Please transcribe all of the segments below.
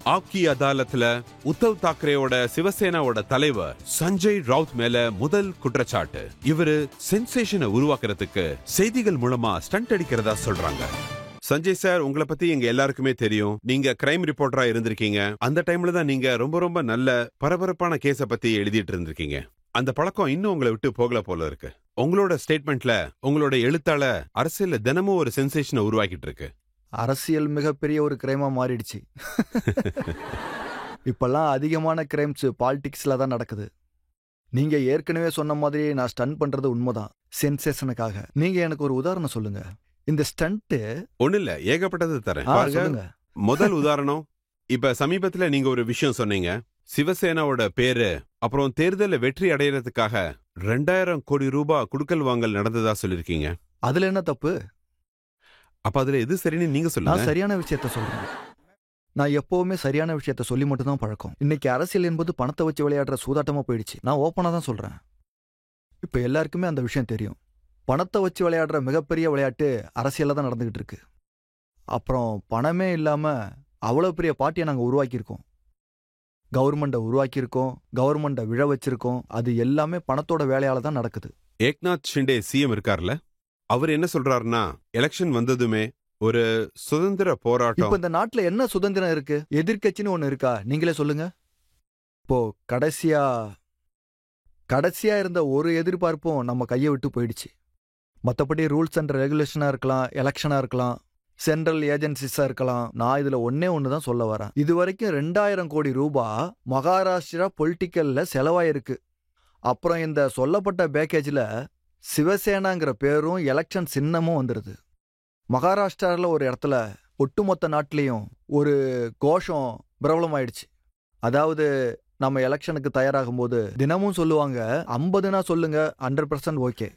ஆப்கி அதாலத்ல உத்தவ் தாக்கரேயோட சிவசேனாவோட தலைவர் சஞ்சய் ரவுத் மேல முதல் குற்றச்சாட்டு. இவரு சென்சேஷனை உருவாக்குறதுக்கு செய்திகள் மூலமா ஸ்டண்ட் அடிக்கிறதா சொல்றாங்க. சஞ்சய் சார், உங்களை பத்தி எங்க எல்லாருக்குமே தெரியும். நீங்க கிரைம் ரிப்போர்ட்டரா இருந்திருக்கீங்க. அந்த டைம்ல தான் நீங்க ரொம்ப நல்ல பரபரப்பான கேஸ பத்தி எழுதிட்டு இருந்திருக்கீங்க. அந்த பழக்கம் இன்னும் உங்களை விட்டு போகல போல இருக்கு. உங்களோட ஸ்டேட்மெண்ட்ல உங்களோட எழுத்தால அரசியல்ல தினமும் ஒரு சென்சேஷனை உருவாக்கிட்டு இருக்கு. அரசியல் மிகப்பெரிய ஒரு கிரைமா மாறிடுச்சு. இப்பெல்லாம் அதிகமான கிரைம்ஸ் பாலிடிக்ஸ்ல தான் நடக்குது. நீங்க ஏற்கனவே சொன்ன மாதிரி நான் ஸ்டன் பண்றது உண்மைதான், சென்சேஷனுக்காக. நீங்க எனக்கு ஒரு உதாரணம் சொல்லுங்க. இந்த ஸ்டண்ட் ஒண்ணு இல்ல, ஏகப்பட்டது தரேன். சொல்லுங்க. முதல் உதாரணம், இப்ப சமீபத்துல நீங்க ஒரு விஷயம் சொன்னீங்க. சிவசேனாவோட பேரு அப்புறம் தேர்தல வெற்றி அடையறதுக்காக 2000 கோடி ரூபாய் குடுக்கல் வாங்கல் நடந்ததா சொல்லிருக்கீங்க. அதுல என்ன தப்பு? அப்ப அதுல எது சரின்னு நீங்க சொல்லுங்க. நான் சரியான விஷயத்த சொல்றேன். நான் எப்பவுமே சரியான விஷயத்த சொல்லி மட்டும் தான் பழக்கம். இன்னைக்கு அரசியல் என்பது பணத்தை வச்சு விளையாடுற சூதாட்டமா போயிடுச்சு. நான் ஓப்பனா தான் சொல்றேன். இப்ப எல்லாருக்குமே அந்த விஷயம் தெரியும். பணத்தை வச்சு விளையாடுற மிகப்பெரிய விளையாட்டு அரசியல்ல தான் நடந்துகிட்டு இருக்கு. அப்புறம் பணமே இல்லாம அவ்வளவு பெரிய பார்ட்டியை நாங்க உருவாக்கியிருக்கோம். கவர்மெண்ட்டை உருவாக்கியிருக்கோம், கவர்மெண்ட்டை விழ வச்சிருக்கோம். அது எல்லாமே பணத்தோட வேலையால தான் நடக்குது. ஏக்நாத் ஷிண்டே சிஎம் இருக்கார்ல, அவர் என்ன சொல்றாருன்னா, எலெக்ஷன் வந்ததுமே ஒரு சுதந்திர போராட்டம். இப்ப இந்த நாட்டுல என்ன சுதந்திரம் இருக்கு? எதிர்க்கட்சின்னு ஒண்ணு இருக்கா? நீங்களே சொல்லுங்க. இப்போ கடைசியா இருந்த ஒரு எதிர்பார்ப்பும் நம்ம கையை விட்டு போயிடுச்சு. மற்றபடி ரூல்ஸ் அண்ட் ரெகுலேஷனா இருக்கலாம், எலெக்ஷனா இருக்கலாம், சென்ட்ரல் ஏஜென்சிஸா இருக்கலாம். நான் இதுல ஒண்ணு தான் சொல்ல வரேன். இது வரைக்கும் 2000 கோடி ரூபாய் மகாராஷ்டிரா பொலிட்டிக்கல்ல செலவாயிருக்கு. அப்புறம் இந்த சொல்லப்பட்ட பேக்கேஜ்ல சிவசேனாங்கிற பேரும் எலெக்ஷன் சின்னமும் வந்துருது. மகாராஷ்டிரால ஒரு இடத்துல ஒட்டுமொத்த நாட்டிலையும் ஒரு கோஷம் பிரபலமாயிடுச்சு. அதாவது நம்ம எலெக்ஷனுக்கு தயாராகும் போது தினமும் சொல்லுவாங்க, 50னா சொல்லுங்க, 100% ஓகே.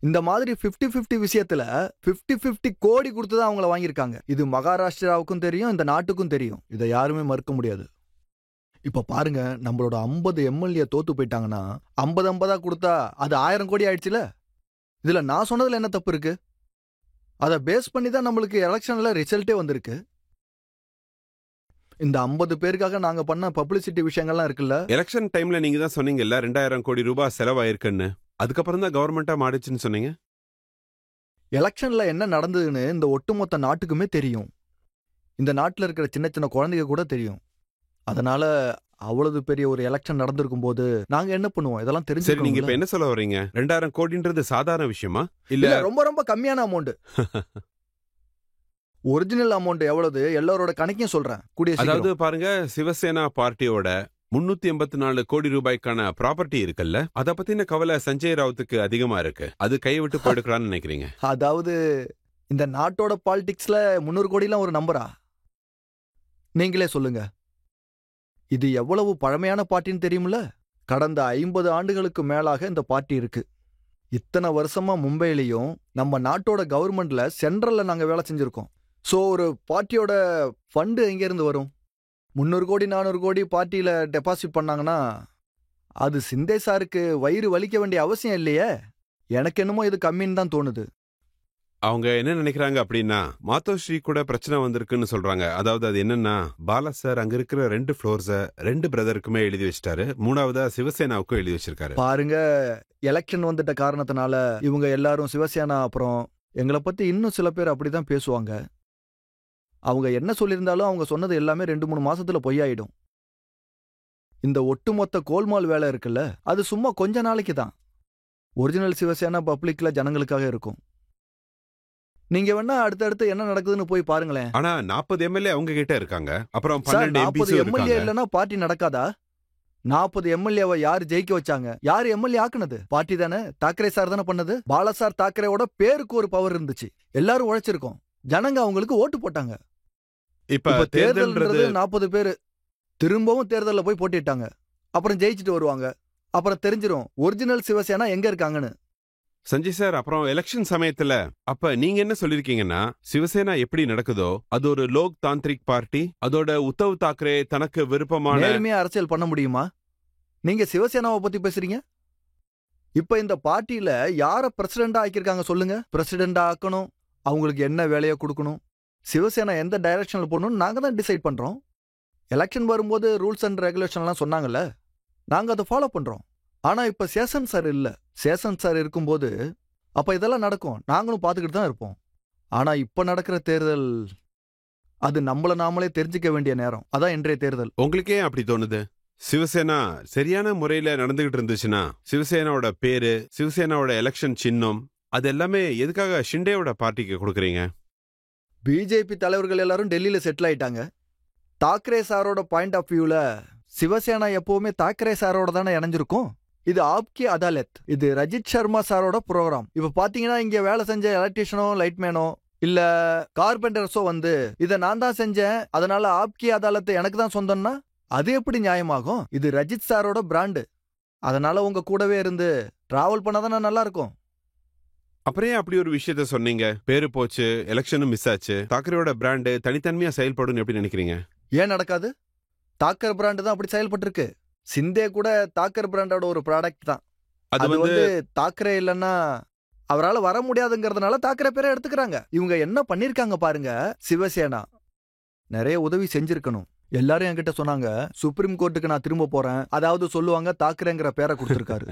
இந்த மாதிரி 50-50 விஷயத்துல 50-50 கோடி கொடுத்துதான் அவங்கள வாங்கியிருக்காங்க. இது மகாராஷ்டிராவுக்கும் தெரியும், இந்த நாட்டுக்கும் தெரியும். இதை யாருமே மறுக்க முடியாது. இப்ப பாருங்க, நம்மளோட 50 எம்எல்ஏ தோத்து போயிட்டாங்கன்னா 50-50 கொடுத்தா அது 1000 கோடி ஆயிடுச்சுல. இதுல நான் சொன்னதுல என்ன தப்பு இருக்கு? அதை பேஸ் பண்ணி தான் நம்மளுக்கு எலெக்ஷன்ல ரிசல்ட்டே வந்திருக்கு. இந்த 50 பேருக்காக நாங்க பண்ண பப்ளிசிட்டி விஷயங்கள்லாம் இருக்குல்ல. எலெக்ஷன் டைம்ல நீங்க தான் சொன்னீங்கல்ல 2000 கோடி ரூபாய் செலவாயிருக்குன்னு. அதுக்கப்புறம் தான் கவர்மெண்டா மாறிச்சுன்னு சொன்னீங்க. எலெக்ஷன்ல என்ன நடந்ததுன்னு இந்த ஒட்டுமொத்த நாட்டுக்குமே தெரியும். இந்த நாட்டுல இருக்கிற சின்ன சின்ன குழந்தைங்க கூட தெரியும். அதனால அவ்வளவு பெரிய ஒரு எலெக்ஷன் நடந்திருக்கும் போது நாங்க என்ன பண்ணுவோம்? இதெல்லாம் தெரிஞ்சு. சரி, நீங்க இப்ப என்ன சொல்ல வரீங்க? 2000 கோடின்றது சாதாரண விஷயமா? இல்ல, ரொம்ப கம்மியான அமௌண்ட். ஒரிஜினல் அமௌண்ட் எவ்வளவு எல்லாரோட கணக்கையும் சொல்றேன். அதாவது பாருங்க, சிவசேனா பார்ட்டியோட 384 கோடி ரூபாய்க்கான ப்ராப்பர்ட்டி இருக்குல்ல, அத பத்தின கவலை சஞ்சய் ராவுத்துக்கு அதிகமா இருக்கு. அது கைவிட்டு போயிடுக்கிறான்னு நினைக்கிறீங்க? அதாவது இந்த நாட்டோட பாலிடிக்ஸ்ல 300 கோடிலாம் ஒரு நம்பரா? நீங்களே சொல்லுங்க. இது எவ்வளவு பழமையான பார்ட்டின்னு தெரியுமில்ல. கடந்த 50 ஆண்டுகளுக்கு மேலாக இந்த பார்ட்டி இருக்கு. இத்தனை வருஷமா மும்பையிலையும் நம்ம நாட்டோட கவர்மெண்ட்ல சென்ட்ரல்ல நாங்க வேலை செஞ்சிருக்கோம். சோ ஒரு பார்ட்டியோட ஃபண்டு எங்க இருந்து வரும்? 300 கோடி 400 கோடி பார்ட்டியில டெபாசிட் பண்ணாங்கன்னா அது சிந்தே சாருக்கு வயிறு வலிக்க வேண்டிய அவசியம் இல்லையே. எனக்கு என்னமோ இது கம்மின்னு தான் தோணுது. அவங்க என்ன நினைக்கிறாங்க அப்படின்னா, மாதோஸ்ரீ கூட பிரச்சனை வந்திருக்குன்னு சொல்றாங்க. அதாவது அது என்னன்னா, பாலா சார் அங்க இருக்கிற 2 ஃப்ளோர்ஸ 2 பிரதருக்குமே எழுதி வச்சிட்டாரு. 3வதா சிவசேனாவுக்கும் எழுதி வச்சிருக்காரு. பாருங்க, எலெக்ஷன் வந்துட்ட காரணத்தினால இவங்க எல்லாரும் சிவசேனா, அப்புறம் எங்களை பத்தி இன்னும் சில பேர் அப்படிதான் பேசுவாங்க. அவங்க என்ன சொல்லியிருந்தாலும் அவங்க சொன்னது எல்லாமே 2-3 மாசத்துல பொய்யாயிடும். இந்த ஒட்டுமொத்த கோல்மால் வேலை இருக்குல்ல, அது சும்மா கொஞ்ச நாளைக்கு தான். ஒரிஜினல் சிவசேனா பப்ளிக்ல ஜனங்களுக்காக இருக்கும். நீங்க வேணா அடுத்தடுத்து என்ன நடக்குதுன்னு போய் பாருங்களேன். ஆனா 40 எம்எல்ஏ அவங்க கிட்ட இருக்காங்க. அப்புறம் 12 40 எம்பிஸ் எம்எல்ஏ இருக்காங்க. இல்லனா பார்ட்டி நடக்காதா? 40 எம்எல்ஏவை யார் ஜெயிக்க வச்சாங்க? யார் எம்எல்ஏ ஆக்குனது? பார்ட்டி தானே. தாக்கரே சார் தானே பண்ணது. பாலா சார் தாக்கரேவோட பேருக்கு ஒரு பவர் இருந்துச்சு. எல்லாரும் உழைச்சிருக்கோம். ஜனங்க அவங்களுக்கு ஓட்டு போட்டாங்க. இப்ப தேர்தல்ன்றது 40 பேரு திரும்பவும் தேர்தல்ல போய் போட்டிட்டாங்க. அப்புறம் ஜெயிச்சுட்டு வருவாங்க. அப்புறம் தெரிஞ்சிரும் ஒரிஜினல் சிவசேனா எங்க இருக்காங்கன்னு. சஞ்சய் சார், அப்புறம் எலெக்ஷன் சமயத்துல அப்ப நீங்க என்ன சொல்லிருக்கீங்கன்னா, சிவசேனா எப்படி நடக்குதோ அது ஒரு லோக் தாந்திரிக் பார்ட்டி, அதோட உத்தவ் தாக்கரே தனக்கு விருப்பமான நேர்மையா அரசியல் பண்ண முடியுமா? நீங்க சிவசேனாவை பத்தி பேசுறீங்க. இப்ப இந்த பார்ட்டியில யார பிரசிடண்டா ஆக்கியிருக்காங்க சொல்லுங்க. பிரசிடண்டா ஆக்கணும், அவங்களுக்கு என்ன வேலையை கொடுக்கணும், சிவசேனா எந்த டைரக்ஷன்ல போகணும்னு நாங்க தான் டிசைட் பண்றோம். எலெக்ஷன் வரும்போது ரூல்ஸ் அண்ட் ரெகுலேஷன்லாம் சொன்னாங்கல்ல, நாங்க அதை ஃபாலோ பண்றோம். ஆனா இப்ப சேஷன் சார் இல்ல. சேஷன் சார் இருக்கும்போது அப்ப இதெல்லாம் நடக்கும், நாங்களும் பார்த்துக்கிட்டு தான் இருப்போம். ஆனா இப்ப நடக்கிற தேர்தல் அது நம்மள நாமளே தெரிஞ்சுக்க வேண்டிய நேரம். அதான் இன்றைய தேர்தல். உங்களுக்கே அப்படி தோணுது? சிவசேனா சரியான முறையில நடந்துகிட்டு இருந்துச்சுன்னா சிவசேனாவோட பேரு, சிவசேனாவோட எலெக்ஷன் சின்னம், அது எல்லாமே எதுக்காக ஷிண்டேவோட பார்ட்டிக்கு கொடுக்குறீங்க? பிஜேபி தலைவர்கள் எல்லாரும் டெல்லியில செட்டில் ஆயிட்டாங்க. தாக்கரே சாரோட பாயிண்ட் ஆஃப் வியூல சிவசேனா எப்பவுமே தாக்கரே சாரோட தானே இணைஞ்சிருக்கும். இது ஆப்கி அதாலத், இது ரஜித் சர்மா சாரோட ப்ரோக்ராம். இப்ப பாத்தீங்கன்னா இங்க வேலை செஞ்ச எலக்ட்ரிஷியனோ லைட்மேனோ இல்ல கார்பெண்டர்ஸோ வந்து இதை நான் தான் செஞ்சேன், அதனால ஆப்கி அதாலத் எனக்கு தான் சொந்தம்னா அது எப்படி நியாயமாகும்? இது ரஜித் சாரோட பிராண்டு, அதனால உங்க கூடவே இருந்து டிராவல் பண்ணாதானே நல்லா இருக்கும். அப்புறம் ஏன் அப்படி ஒரு விஷயத்த சொன்னீங்க? பேரு போச்சு, எலெக்ஷனும் மிஸ் ஆச்சு, தாக்கரேயோட பிராண்டு தனித்தன்மையா செயல்படும் எப்படி நினைக்கிறீங்க? ஏன் நடக்காது? தாக்கர் பிராண்டு தான் அப்படி செயல்பட்டிருக்கு. சிந்தே கூட தாக்கர் பிராண்டோட ஒரு ப்ராடக்ட் தான். அது அது வந்து வந்து தாக்கரே இல்லைன்னா அவரால் வர முடியாதுங்கிறதுனால தாக்கரே பேரை எடுத்துக்கிறாங்க. இவங்க என்ன பண்ணிருக்காங்க பாருங்க. சிவசேனா நிறைய உதவி செஞ்சிருக்கணும். எல்லாரும் என்கிட்ட சொன்னாங்க, சுப்ரீம் கோர்ட்டுக்கு நான் திரும்ப போறேன், அதாவது சொல்லுவாங்க தாக்கரேங்கிற பேரை கொடுத்திருக்காரு.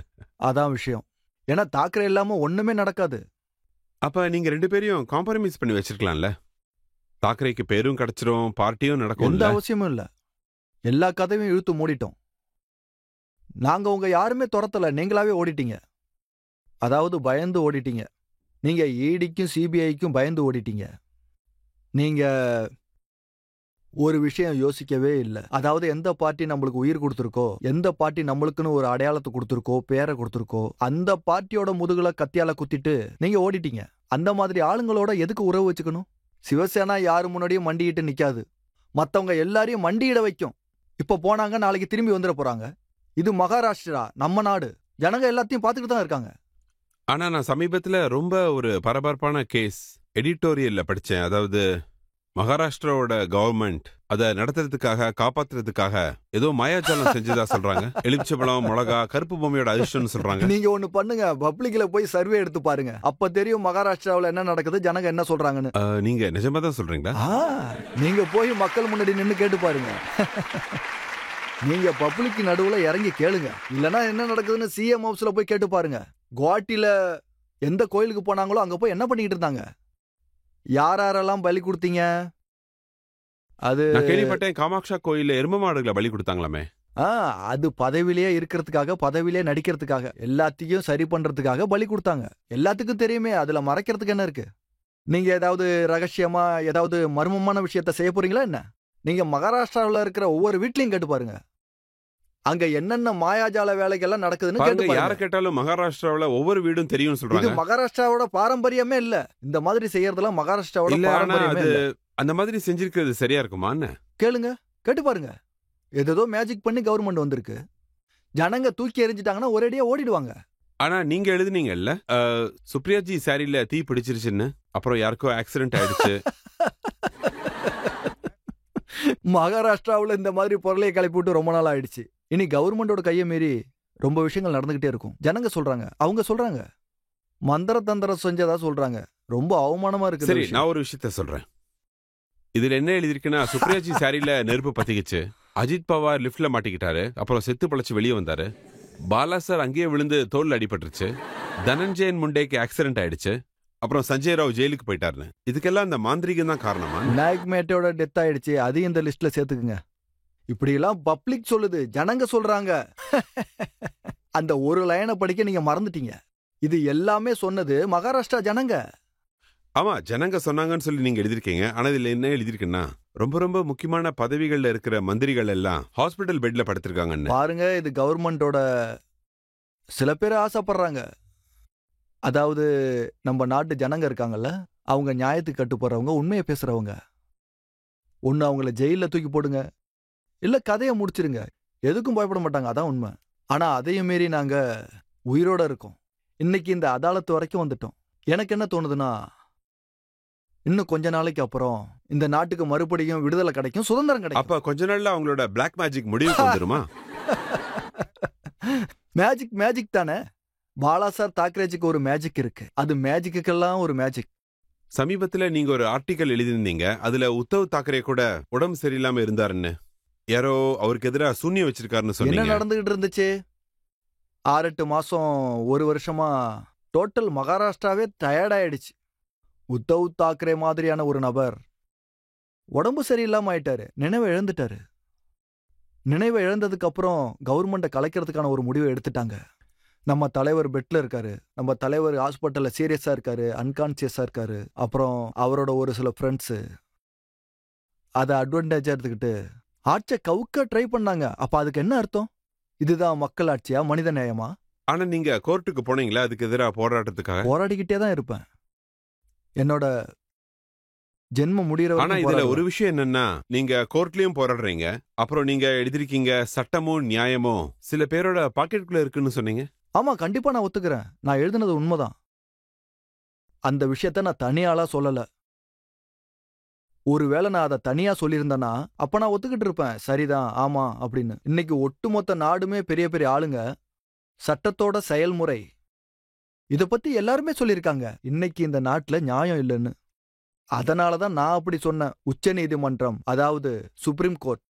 அதான் விஷயம். ஏன்னா தாக்கரே இல்லாம ஒண்ணுமே நடக்காது. அப்ப நீங்க 2 பேரையும் காம்ப்ரமைஸ் பண்ணி வச்சிருக்கலாம்ல. தாக்கரேக்கு பேரும் கிடைச்சிரும், பார்ட்டியும் எந்த நடக்கும். அவசியமும் இல்ல. எல்லா கதையும் இழுத்து மூடிட்டோம். நாங்க உங்க யாருமே துரத்தல, நீங்களாவே ஓடிட்டீங்க. அதாவது பயந்து ஓடிட்டீங்க. நீங்க ஈடிக்கும் சிபிஐக்கும் பயந்து ஓடிட்டீங்க. நீங்க ஒரு விஷயம் யோசிக்கவே இல்லை. அதாவது எந்த பார்ட்டி நம்மளுக்கு உயிர் கொடுத்துருக்கோ, எந்த பார்ட்டி நம்மளுக்குன்னு ஒரு அடையாளத்தை கொடுத்துருக்கோ, பேரை கொடுத்துருக்கோ, அந்த பார்ட்டியோட முதுகுல கத்தியால குத்திட்டு நீங்க ஓடிட்டீங்க. அந்த மாதிரி ஆளுங்களோட எதுக்கு உறவு வச்சுக்கணும்? சிவசேனா யாரு முன்னாடியும் மண்டியிட்டு நிக்காது. மத்தவங்க எல்லாரையும் மண்டியிட வைக்கும். இப்ப போனாங்க, நாளைக்கு திரும்பி வந்துட போறாங்க. இது மகாராஷ்டிரா, நம்ம நாடு. ஜனங்க எல்லாத்தையும் பார்த்துட்டு தான் இருக்காங்க. ஆனா நான் சமீபத்துல ரொம்ப ஒரு பரபரப்பான கேஸ் எடிட்டோரியல்ல படிச்சேன். அதாவது மகாராஷ்டிராவோட கவர்மெண்ட் அதை நடத்துறதுக்காக, காப்பாத்துறதுக்காக ஏதோ மாயாஜாலம் செஞ்சதா சொல்றாங்க. எலுமிச்சம்பழம், மிளகா, கருப்பு பொம்மையோட அதிர்ஷ்டம்னு சொல்றாங்க. நீங்க ஒண்ணு பண்ணுங்க, பப்ளிக்ல போய் சர்வே எடுத்து பாருங்க. அப்ப தெரியும் மகாராஷ்டிராவில் என்ன நடக்குது, ஜனங்க என்ன சொல்றாங்கன்னு. நீங்க நிஜமா தான் சொல்றீங்களா? நீங்க போய் மக்கள் முன்னாடி நின்னு கேட்டு பாருங்க. நீங்க பப்ளிக் நடுவுல இறங்கி கேளுங்க. இல்லனா என்ன நடக்குதுன்னு சிஎம் ஹவுஸ்ல போய் கேட்டு பாருங்க. குவாட்டில எந்த கோயிலுக்கு போனாங்களோ அங்க போய் என்ன பண்ணிட்டு இருந்தாங்க, யாரெல்லாம் பலி கொடுத்தீங்க? அது நான் கேள்விப்பட்டேன், காமாக்ஷா கோயில்ல எரும மாடுகளை பலி கொடுத்தாங்களாமே. அது பதவியிலேயே இருக்கிறதுக்காக, பதவியிலே நடிக்கிறதுக்காக, எல்லாத்தையும் சரி பண்றதுக்காக பலி கொடுத்தாங்க. எல்லாத்துக்கும் தெரியுமே, அதுல மறைக்கிறதுக்கு என்ன இருக்கு? நீங்க ஏதாவது ரகசியமா ஏதாவது மர்மமான விஷயத்த செய்ய போறீங்களா என்ன? நீங்க மகாராஷ்டிராவில் இருக்கிற ஒவ்வொரு வீட்லயும் கேட்டு பாருங்க. அங்க என்னென்ன மாயாஜால வேலைகள்லாம் நடக்குதுன்னு கேட்டு பாருங்க, யார பாருங்க. கேட்டாலும் மகாராஷ்டிராவுல ஒவ்வொரு வீடும் தெரியும்னு இது சொல்றாங்க. மகாராஷ்டிராவோட பாரம்பரியமே இல்ல. இந்த மாதிரி செய்யறதெல்லாம் மகாராஷ்டிராவோட இல்ல, ஆனா பாரம்பரியமே அது இல்ல. அந்த மாதிரி செஞ்சிருக்கிறது சரியா இருக்குமான்னு கேளுங்க, கேட்டு பாருங்க. ஏதோ மேஜிக் பண்ணி கவர்மெண்ட் வந்திருக்கு. ஜனங்க தூக்கி எறிஞ்சிட்டாங்கன்னா ஒரேடியா ஓடிடுவாங்க. ஆனா நீங்க எழுதுனீங்கல்ல, சுப்ரியாஜி சாரில தீ பிடிச்சிருச்சுன்னு, அப்புறம் யாருக்கோ ஆக்சிடென்ட் ஆயிடுச்சு. மகாராஷ்டிராவுல இந்த மாதிரி பொருளையை கிளப்பி விட்டு ரொம்ப நாள் ஆயிடுச்சு. இனி கவர்மெண்டோட கையை மீறி ரொம்ப விஷயங்கள் நடந்துகிட்டே இருக்கும். ஜனங்க சொல்றாங்க, அவங்க சொல்றாங்க, மந்திர தந்திரம் செஞ்சதா சொல்றாங்க. ரொம்ப அவமானமா இருக்கு. சரி, நான் ஒரு விஷயத்த சொல்றேன். இதுல என்ன எழுதிருக்குன்னா, சுப்ரியாஜி சாரில நெருப்பு பத்திக்கிச்சு, அஜித் பவார் லிப்ட்ல மாட்டிக்கிட்டாரு, அப்புறம் செத்து பழச்சு வெளியே வந்தாரு, பாலா சார் அங்கேயே விழுந்து தோல்ல அடிபட்டுருச்சு, தனஞ்சயன் முண்டேக்கு ஆக்சிடென்ட் ஆயிடுச்சு, அப்புறம் சஞ்சய் ராவ் ஜெயிலுக்கு போயிட்டாருன்னு. இதுக்கெல்லாம் அந்த மாந்திரிகம் தான் காரணமா? நாயக் மேட்டோட டெத் ஆயிடுச்சு, அதையும் இந்த லிஸ்ட்ல சேர்த்துக்குங்க. இப்படி எல்லாம் பப்ளிக் சொல்லுது, ஜனங்க சொல்றாங்க. அந்த ஒரு லைனை படிக்க நீங்க மறந்துட்டீங்க. இது எல்லாமே சொன்னது மகாராஷ்டிரா ஜனங்க. ஆமா, ஜனங்க சொன்னாங்கன்னு சொல்லி நீங்க எழுதிருக்கீங்க. ஆனா இதுல என்ன எழுதிருக்குன்னா, ரொம்ப ரொம்ப முக்கியமான பதவிகள்ல இருக்கிற மந்திரிகள் எல்லாம் ஹாஸ்பிட்டல் பெட்ல படுத்திருக்காங்கன்னு. பாருங்க, இது கவர்மெண்டோட சில பேர் ஆசைப்படுறாங்க. அதாவது நம்ம நாட்டு ஜனங்க இருக்காங்கல்ல, அவங்க நியாயத்துக்கு கட்டுப்படுறவங்க, உண்மையை பேசுறவங்க. ஒன்னு அவங்கள ஜெயில தூக்கி போடுங்க, இல்ல கதையை முடிச்சிருங்க. எதுக்கும் பயப்பட மாட்டாங்க, அதான் உண்மை. ஆனா அதையும் மீறி நாங்க உயிரோட இருக்கோம். இன்னைக்கு இந்த அதாலத்து வரைக்கும் வந்துட்டோம். எனக்கு என்ன தோணுதுன்னா, இன்னும் கொஞ்ச நாளைக்கு அப்புறம் இந்த நாட்டுக்கு மறுபடியும் விடுதலை கிடைக்கும், சுதந்திரம் கிடைக்கும். அப்ப கொஞ்ச நாள்ல அவங்களோட பிளாக் மேஜிக் முடிவுக்கு வந்துருமா? மேஜிக் தானே. பாலா சார் தாக்கரேஜுக்கு ஒரு மேஜிக் இருக்கு. அது மேஜிக்குக்கெல்லாம் ஒரு மேஜிக். சமீபத்துல நீங்க ஒரு ஆர்டிக்கல் எழுதியிருந்தீங்க. அதுல உத்தவ் தாக்கரே கூட உடம்பு சரியில்லாம இருந்தாருன்னு, யாரோ அவருக்கு எதிராக சூன்யம் வச்சிருக்காருன்னு என்ன சொன்னீங்க. நடந்துகிட்டு இருந்துச்சு? 6-8 மாசம், ஒரு வருஷமா டோட்டல் மகாராஷ்டிராவே டயர்டாயிடுச்சு. உத்தவ் தாக்கரே மாதிரியான ஒரு நபர் உடம்பு சரியில்லாம ஆயிட்டாரு, நினைவை இழந்துட்டாரு. நினைவை இழந்ததுக்கு அப்புறம் கவர்மெண்ட்டை கலைக்கிறதுக்கான ஒரு முடிவை எடுத்துட்டாங்க. நம்ம தலைவர் பெட்ல இருக்காரு, நம்ம தலைவர் ஹாஸ்பிட்டல்ல சீரியஸா இருக்காரு, அன்கான்சியஸா இருக்காரு. அப்புறம் அவரோட ஒரு சில ஃப்ரெண்ட்ஸு அதை அட்வான்டேஜா எடுத்துக்கிட்டு ஆட்சியை கவுக்க ட்ரை பண்ணாங்க. அப்ப அதுக்கு என்ன அர்த்தம்? இதுதான் மக்கள் ஆட்சியா, மனித நேயமா? ஆனா நீங்க கோர்ட்டுக்கு போனீங்களா அதுக்கு எதிராக போராட்டத்துக்காக? போராடிக்கிட்டே தான் இருப்பேன். என்னோட ஜென்மம் முடியற ஆனா வரைக்கும் இதுல ஒரு போராடுவேன். விஷயம் என்னன்னா, நீங்க கோர்ட்லயும் போராடுறீங்க, அப்புறம் நீங்க எழுதிருக்கீங்க சட்டமும் நியாயமும் சில பேரோட பாக்கெட்டுக்குள்ள இருக்குன்னு சொன்னீங்க. ஆமா, கண்டிப்பா நான் ஒத்துக்கிறேன். நான் எழுதுனது உண்மைதான். அந்த விஷயத்த நான் தனியாளா சொல்லல. ஒருவேளை நான் அதை தனியா சொல்லியிருந்தேன்னா அப்ப நான் ஒத்துக்கிட்டு இருப்பேன், சரிதான், ஆமா அப்படின்னு. இன்னைக்கு ஒட்டுமொத்த நாடுமே பெரிய பெரிய ஆளுங்க, சட்டத்தோட செயல்முறை இத பத்தி எல்லாருமே சொல்லியிருக்காங்க. இன்னைக்கு இந்த நாட்டுல நியாயம் இல்லைன்னு. அதனாலதான் நான் அப்படி சொன்னேன். உச்ச நீதிமன்றம், அதாவது சுப்ரீம் கோர்ட்,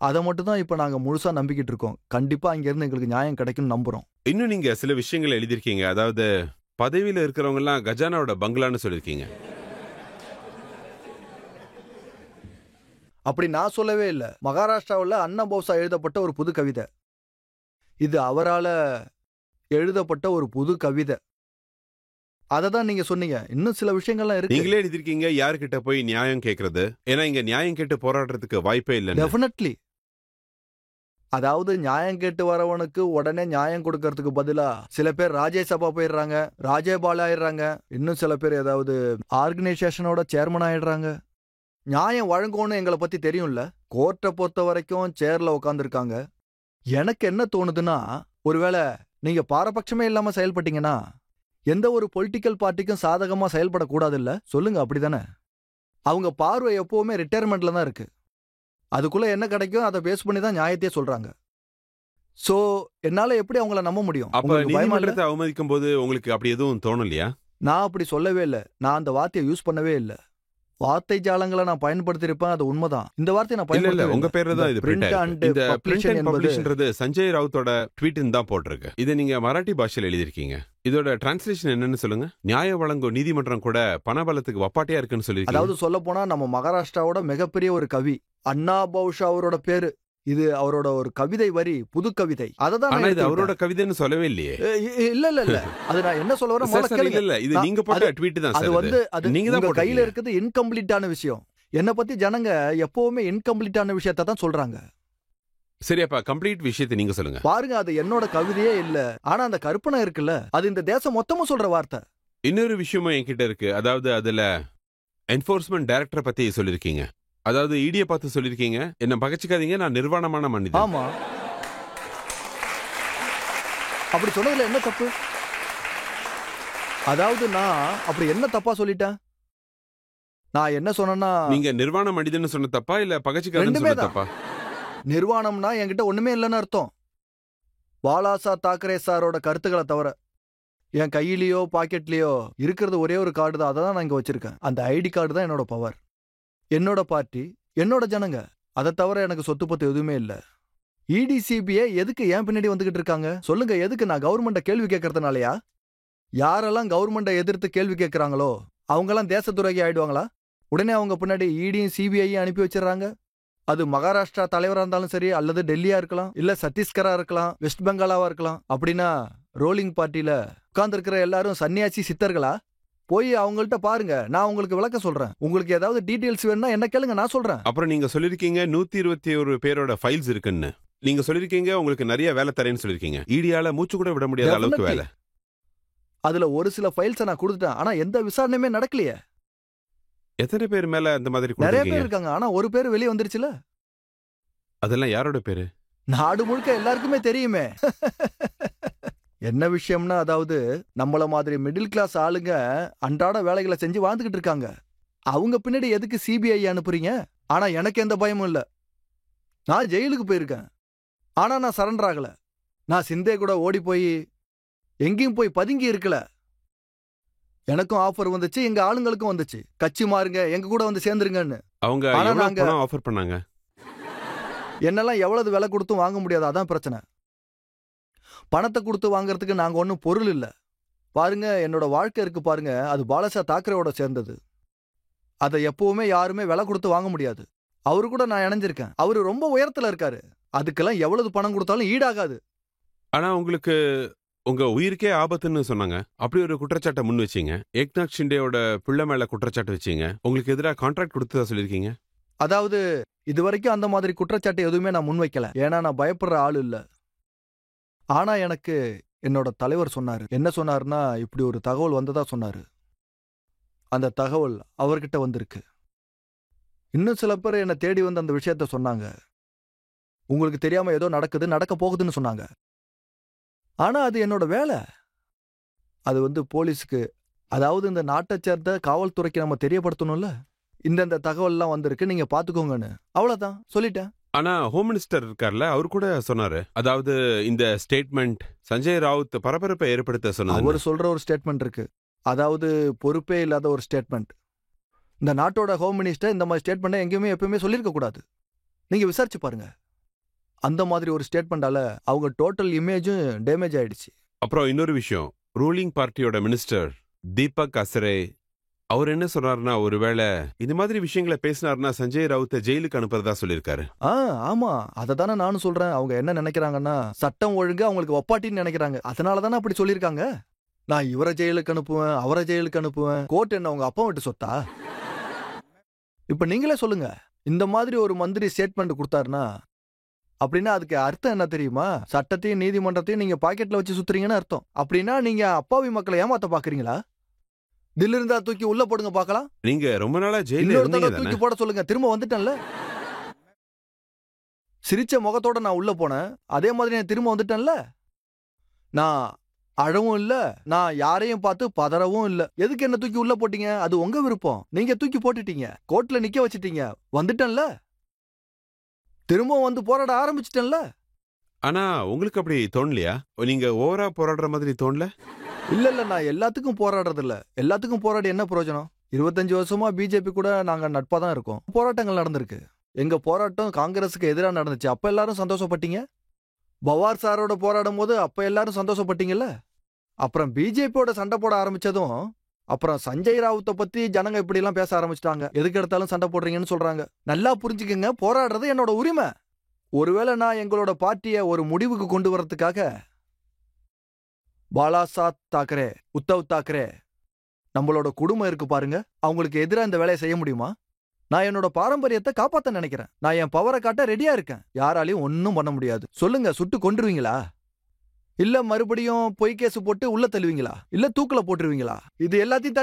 அதை மட்டும் தான் இப்ப நாங்க முழுசா நம்பிக்கிட்டு இருக்கோம். கண்டிப்பா அங்கிருந்து எங்களுக்கு நியாயம் கிடைக்கும்னு நம்புறோம். இன்னும் நீங்க சில விஷயங்களை எழுதிருக்கீங்க. அதாவது பதவியில இருக்கிறவங்க எல்லாம் கஜானாவோட பங்களான்னு சொல்லிருக்கீங்க. அப்படி நான் சொல்லவே இல்லை. மகாராஷ்டிராவில் அண்ணா போஸா எழுதப்பட்ட ஒரு புது கவிதை இது. அவரால எழுதப்பட்ட ஒரு புது கவிதை. அதை தான் நீங்க சொன்னீங்க. இன்னும் சில விஷயங்கள்லாம் இருக்கு. நீங்களே எழுதிருக்கீங்க யாருக்கிட்ட போய் நியாயம் கேட்கறது, ஏன்னா இங்க நியாயம் கேட்டு போராடுறதுக்கு வாய்ப்பே இல்லை. டெஃபினெட்லி. அதாவது நியாயம் கேட்டு வரவனுக்கு உடனே நியாயம் கொடுக்கறதுக்கு பதிலா சில பேர் ராஜ்யசபா போயிடுறாங்க, ராஜ்யபால் ஆயிடுறாங்க, இன்னும் சில பேர் ஏதாவது ஆர்கனைசேஷனோட சேர்மன் ஆயிடுறாங்க. நியாயம் வழங்கும்னு எங்களை பத்தி தெரியும்ல. கோர்ட்டை பொறுத்த வரைக்கும் சேர்ல உட்காந்துருக்காங்க. எனக்கு என்ன தோணுதுன்னா, ஒருவேளை நீங்க பாரபட்சமே இல்லாம செயல்பட்டீங்கன்னா எந்த ஒரு பொலிட்டிக்கல் பார்ட்டிக்கும் சாதகமா செயல்படக்கூடாது இல்ல? சொல்லுங்க, அப்படிதானே? அவங்க பார்வை எப்பவுமே ரிட்டையர்மெண்ட்ல தான் இருக்கு. அதுக்குள்ள என்ன கிடைக்கும் அதை பேஸ் பண்ணி தான் நியாயத்தையே சொல்றாங்க. சோ என்னால எப்படி அவங்கள நம்ப முடியும்? அப்ப உங்களுக்கு பயமா இல்ல? நீதிமன்றத்தை அவமதிக்கும் போது உங்களுக்கு அப்படி எதுவும் தோணலையா? நான் அப்படி சொல்லவே இல்லை. நான் அந்த வார்த்தையை யூஸ் பண்ணவே இல்லை. வார்த்தை ஜாலங்களை நான் பயன்படுத்தியிருப்பேன், அது உண்மைதான். இந்த வார்த்தையை நான் இல்ல இல்ல, பயன்படுத்தவே உங்க இல்லை. பேர்ல தான் இது இந்த பிரிண்ட் print and ஆயிருக்கு. இந்த print publication and என்பது publishன்றது சஞ்சய் ராவுத்தோட ட்வீட்னு தான் போட்டிருக்கு. இதை நீங்க மராட்டி பாஷையில எழுதிருக்கீங்க. இதோட டிரான்ஸ்லேஷன் என்னன்னு சொல்லுங்க. நியாய வழங்கும் நீதிமன்றம் கூட பணபலத்துக்கு வப்பாட்டியா இருக்குன்னு சொல்லிருக்கீங்க. அதாவது சொல்ல போனா நம்ம மகாராஷ்டிராவோட மிகப்பெரிய ஒரு கவி அண்ணா பௌஷா அவரோட பேரு. இது அவரோட ஒரு கவிதை வரி, புது கவிதை. அததான் ஆனா நான் இது அவரோட கவிதைன்னு சொல்லவே இல்லையே. இல்ல இல்ல இல்ல. அது நான் என்ன சொல்ல வரேன், சார், முதல்ல சார், கேளுங்க. இல்ல இல்ல, இது நான் நீங்க போட்ட அது- ட்வீட் தான் அது சார். வந்து அது நீங்க தான் உங்க கையில போட்டிருக்கீங்க. இருக்குது இன்கம்ப்ளீட்டான விஷயம். என்ன பத்தி ஜனங்க எப்பவுமே இன்கம்ப்ளீட்டான விஷயத்தை தான் சொல்றாங்க. சரி, அப்ப கம்ப்ளீட் விஷயத்தை நீங்க சொல்லுங்க. பாருங்க, அது என்னோட கவிதையே இல்ல. ஆனா அந்த கற்பனை இருக்குல்ல, அது இந்த தேசம் மொத்தமா சொல்ற வார்த்தை. இன்னொரு விஷயமும் என்கிட்ட இருக்கு. அதாவது அதுல என்ஃபோர்ஸ்மெண்ட் டைரக்டரை பத்தி சொல்லிருக்கீங்க. அதாவது இடியை பார்த்து சொல்லிருக்கீங்க, என்ன பகச்சிக்காதீங்க, நான் நிர்வாணமான மனிதன். ஆமா, அப்படி சொன்னதுல என்ன தப்பு? அதாவது நான் அப்படி என்ன தப்பா சொல்லிட்டேன்? நான் என்ன சொன்னேன்னா, நீங்க நிர்வாண மனிதன் சொன்ன தப்பா இல்ல பகச்சிக்காதன்னு ரெண்டுமே சொன்ன தான். தப்பா? நிர்வாணம்னா என்கிட்ட ஒண்ணுமே இல்லைன்னு அர்த்தம். பாலாசா தாக்கரே சாரோட கருத்துக்களை தவிர என் கையிலயோ பாக்கெட்லயோ இருக்கிறது ஒரே ஒரு கார்டு தான். அதை தான் நான் இங்க வச்சிருக்கேன். அந்த ஐடி கார்டு தான் என்னோட பவர், என்னோட பார்ட்டி, என்னோட ஜனங்க. அதை தவிர எனக்கு சொத்து பத்து எதுவுமே இல்ல. இடிசிபிஏ எதுக்கு ஏன் பின்னாடி வந்துகிட்டு இருக்காங்க சொல்லுங்க? எதுக்கு? நான் கவர்மெண்ட்டை கேள்வி கேட்கறதுனாலயா? யாரெல்லாம் கவர்மெண்ட்டை எதிர்த்து கேள்வி கேட்கறாங்களோ அவங்கெல்லாம் தேச துரோகி ஆயிடுவாங்களா? உடனே அவங்க பின்னாடி இடியும் சிபிஐயும் அனுப்பி வச்சிடறாங்க. அது மகாராஷ்டிரா தலைவரா இருந்தாலும் சரி, அல்லது டெல்லியா இருக்கலாம், இல்ல சத்தீஸ்கரா இருக்கலாம், வெஸ்ட் பெங்காலாவா இருக்கலாம். அப்படின்னா ரோலிங் பார்ட்டில உட்கார்ந்து இருக்கிற எல்லாரும் சன்னியாசி சித்தர்களா? போய் அவங்கள்ட்ட பாருங்க, நான் உங்களுக்கு விளக்க சொல்றேன். உங்களுக்கு ஏதாவது டீடைல்ஸ் வேணும்னா என்ன கேளுங்க, நான் சொல்றேன். அப்புறம் நீங்க சொல்லிருக்கீங்க 121 பேரோட ஃபைல்ஸ் இருக்குன்னு. நீங்க சொல்லிருக்கீங்க உங்களுக்கு நிறைய வேலை தரேன்னு சொல்லிருக்கீங்க. ஈடியால மூச்சு கூட விட முடியாத அளவுக்கு Definitely. வேலை. அதுல ஒரு சில ஃபைல்ஸை நான் கொடுத்துட்டேன். ஆனா எந்த விசாரணையுமே நடக்கலையே. எத்தனை பேர் மேல அந்த மாதிரி நிறைய பேர் கொடுத்திருக்கீங்க? இருக்காங்க, ஆனா ஒரு பேர் வெளியே வந்துருச்சுல. அதெல்லாம் யாரோட பேரு? நாடு முழுக்க எல்லாருக்குமே தெரியுமே. என்ன விஷயம்னா, அதாவது நம்மள மாதிரி மிடில் கிளாஸ் ஆளுங்க அன்றாட வேலைகளை செஞ்சு வாழ்ந்துகிட்டு இருக்காங்க. அவங்க பின்னாடி எதுக்கு சிபிஐ அனுப்புறீங்க? ஆனா எனக்கு எந்த பயமும் இல்ல. நான் ஜெயிலுக்கு போயிருக்கேன், ஆனா நான் சரண்டர் ஆகல. நான் சிந்தே கூட ஓடி போய் எங்கேயும் போய் பதுங்கி இருக்கல. எனக்கும் ஆஃபர் வந்துச்சு, எங்க ஆளுங்களுக்கும் வந்துச்சு. கட்சி மாறுங்க, எங்க கூட வந்து சேர்ந்துருங்கன்னு. அவங்க ஆனா எவ்வளவு நாங்க பணம் ஆஃபர் பண்ணாங்க? என்னெல்லாம் எவ்வளவு விலை கொடுத்தும் வாங்க முடியாது, அதான் பிரச்சனை. பணத்தை கொடுத்து வாங்குறதுக்கு நாங்க ஒன்றும் பொருள் இல்ல. பாருங்க, என்னோட வாழ்க்கை இருக்கு பாருங்க, அது பாலாசா தாக்கரேவோட சேர்ந்தது. அதை எப்பவுமே யாருமே விலை கொடுத்து வாங்க முடியாது. அவரு கூட நான் இணைஞ்சிருக்கேன். அவரு ரொம்ப உயரத்துல இருக்காரு. அதுக்கெல்லாம் எவ்வளவு பணம் கொடுத்தாலும் ஈடாகாது. ஆனா உங்களுக்கு உங்க உயிருக்கே ஆபத்துன்னு சொன்னாங்க. அப்படி ஒரு குற்றச்சாட்டை முன் வச்சீங்க. ஏக்நாத் ஷிண்டேயோட பிள்ளை மேல குற்றச்சாட்டு வச்சீங்க. உங்களுக்கு எதிராக கான்ட்ராக்ட் கொடுத்ததா சொல்லியிருக்கீங்க. அதாவது இதுவரைக்கும் அந்த மாதிரி குற்றச்சாட்டு எதுவுமே நான் முன்வைக்கல. ஏன்னா நான் பயப்படுற ஆள் இல்ல. ஆனா எனக்கு என்னோட தலைவர் சொன்னாரு. என்ன சொன்னாருன்னா, இப்படி ஒரு தகவல் வந்ததா சொன்னாரு. அந்த தகவல் அவர்கிட்ட வந்திருக்கு. இன்னும் சில பேர் என்னை தேடி வந்து அந்த விஷயத்த சொன்னாங்க. உங்களுக்கு தெரியாம ஏதோ நடக்குது, நடக்க போகுதுன்னு சொன்னாங்க. ஆனா அது என்னோட வேலை. அது போலீஸுக்கு, அதாவது இந்த நாட்டை சேர்ந்த காவல்துறைக்கு நம்ம தெரியப்படுத்தணும்ல. இந்த தகவல்லாம் வந்திருக்கு, நீங்க பாத்துக்கோங்கன்னு. அவ்வளவுதான், சொல்லிட்டேன். ஆனா ஹோம் மினிஸ்டர் இருக்கார்ல, அவர் கூட சொன்னாரு. அதாவது இந்த ஸ்டேட்மெண்ட் சஞ்சய் ராவுத் பரபரப்பை ஏற்படுத்த சொன்னார். அவர் சொல்ற ஒரு ஸ்டேட்மெண்ட் இருக்கு. அதாவது பொறுப்பே இல்லாத ஒரு ஸ்டேட்மெண்ட். இந்த நாட்டோட ஹோம் மினிஸ்டர் இந்த மாதிரி ஸ்டேட்மெண்ட் எங்கேயுமே எப்பவுமே சொல்லியிருக்க கூடாது. நீங்க விசாரிச்சு பாருங்க. அந்த மாதிரி ஒரு ஸ்டேட்மெண்டால அவங்க டோட்டல் இமேஜும் டேமேஜ் ஆயிடுச்சு. அப்புறம் இன்னொரு விஷயம், ரூலிங் பார்ட்டியோட மினிஸ்டர் தீபக் அசரே அவர் என்ன சொன்னார்னா, ஒருவேளை இந்த மாதிரி விஷயங்களை பேசினார்னா சஞ்சய் ராவுத்தை ஜெயிலுக்கு அனுப்புறதா சொல்லியிருக்காரு. ஆமா, அதை தானே நானும் சொல்றேன். அவங்க என்ன நினைக்கிறாங்கன்னா, சட்டம் ஒழுங்கு அவங்களுக்கு ஒப்பாட்டின்னு நினைக்கிறாங்க. அதனால தானே அப்படி சொல்லியிருக்காங்க. நான் இவரை ஜெயிலுக்கு அனுப்புவேன், அவரை ஜெயிலுக்கு அனுப்புவேன். கோர்ட் என்ன அவங்க அப்பா விட்டு சொத்தா? இப்ப நீங்களே சொல்லுங்க. இந்த மாதிரி ஒரு மந்திரி ஸ்டேட்மெண்ட் கொடுத்தாருன்னா அப்படின்னா அதுக்கு அர்த்தம் என்ன தெரியுமா? சட்டத்தையும் நீதிமன்றத்தையும் நீங்க பாக்கெட்ல வச்சு சுத்துறீங்கன்னு அர்த்தம். அப்படின்னா நீங்க அப்பாவி மக்களை ஏமாத்த பாக்குறீங்களா? தில் இருந்தா தூக்கி உள்ள போடுங்க பாக்கலாம். நீங்க ரொம்ப நாளா ஜெயில இன்னொரு இருந்தீங்க தடவை தூக்கி போட சொல்லுங்க. திரும்ப வந்துட்டேன்ல. சிரிச்ச முகத்தோட நான் உள்ள போனேன். அதே மாதிரி நான் திரும்ப வந்துட்டேன்ல. நான் அழவும் இல்ல, நான் யாரையும் பார்த்து பதறவும் இல்ல. எதுக்கு என்ன தூக்கி உள்ள போட்டீங்க? அது உங்க விருப்பம். நீங்க தூக்கி போட்டுட்டீங்க, கோர்ட்ல நிக்க வச்சிட்டீங்க. வந்துட்டேன்ல, திரும்ப வந்து போராட ஆரம்பிச்சிட்டேன்ல. ஆனா உங்களுக்கு அப்படி தோணலையா? நீங்க ஓவரா போராடுற மாதிரி தோணல? இல்ல, நான் எல்லாத்துக்கும் போராடுறது இல்ல. எல்லாத்துக்கும் போராடி என்ன பிரயோஜனம்? 25 வருஷமா பிஜேபி கூட நாங்க நட்பா தான் இருக்கோம். போராட்டங்கள் நடந்திருக்கு. எங்க போராட்டம் காங்கிரஸுக்கு எதிராக நடந்துச்சு. அப்ப எல்லாரும் சந்தோஷப்பட்டீங்க. பவார் சாரோட போராடும் போது அப்ப எல்லாரும் சந்தோஷப்பட்டீங்கல்ல. அப்புறம் பிஜேபியோட சண்டை போட ஆரம்பிச்சதும் அப்புறம் சஞ்சய் ராவுத்தை பத்தி ஜனங்க இப்படி எல்லாம் பேச ஆரம்பிச்சிட்டாங்க. எதுக்கு எடுத்தாலும் சண்டை போடுறீங்கன்னு சொல்றாங்க. நல்லா புரிஞ்சுக்கங்க, போராடுறது என்னோட உரிமை. ஒருவேளை நான் எங்களோட பார்ட்டியை ஒரு முடிவுக்கு கொண்டு வரதுக்காக பாலாசா தாக்கரே, உத்தவ் தாக்கரே, நம்மளோட குடும்பம் இருக்கு பாருங்க, அவங்களுக்கு எதிராக இந்த வேலையை செய்ய முடியுமா? நான் என்னோட பாரம்பரியத்தை காப்பாத்த நினைக்கிறேன். நான் என் பவரை காட்ட ரெடியா இருக்கேன். யாராலையும் ஒன்னும் பண்ண முடியாது. சொல்லுங்க, சுட்டு கொன்றுவீங்களா? இல்ல மறுபடியும் பொய் கேஸ் போட்டு உள்ள தள்ளுவீங்களா? இல்ல தூக்குல போட்டுருவீங்களா? இது எல்லாத்தையும்